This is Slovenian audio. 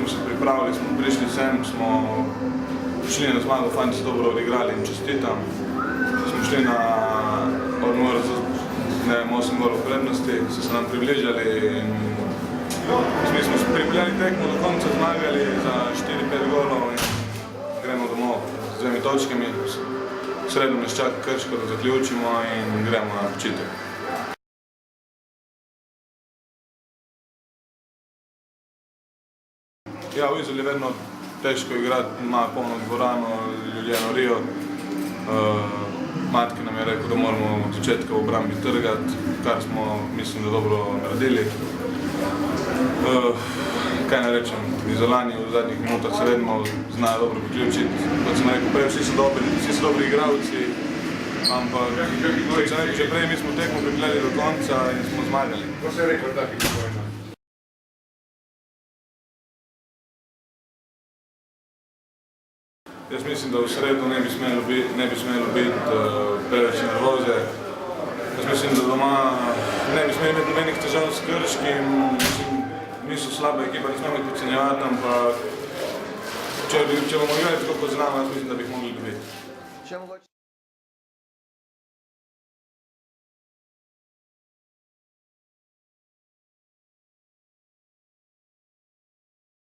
smo se pripravili, smo prišli sem, smo šli na zmago, fanti so dobro odigrali in čestitam. Smo šli na odmor z 8 golov prednosti, so se nam približali in mi smo se pripeljali tekmo do konca, zmagali za 4-5 golov in gremo domov z 2 točkami. Sredno nas čaka Krško, da zaključimo in gremo na počitek. Ja, v Izoli je vedno težko igrati, ima polno dvorano, ljudje norijo. Matke nam je rekel, da moramo od začetka v obrambi trgati, kar smo, mislim, da dobro naredili. Kaj ne rečem, Izolani v zadnjih minutah se vedno znajo dobro priključiti. Kot sem rekel prej, vsi so dobri igralci, ampak kot sem rekel že prej, mi smo tekmo pripeljali do konca in smo zmagali. Ko se je rekel takih pojma? Jaz mislim, da v sredo ne bi smelo biti preveč nervoze. Jaz mislim, da doma ne bi smeli imeti nobenih težav s Krškim. Niso slaba ekipa, ne smemo jih podcenjevati, ampak če bomo igrali tako kot znamo, jaz mislim, da bi jih mogli dobiti.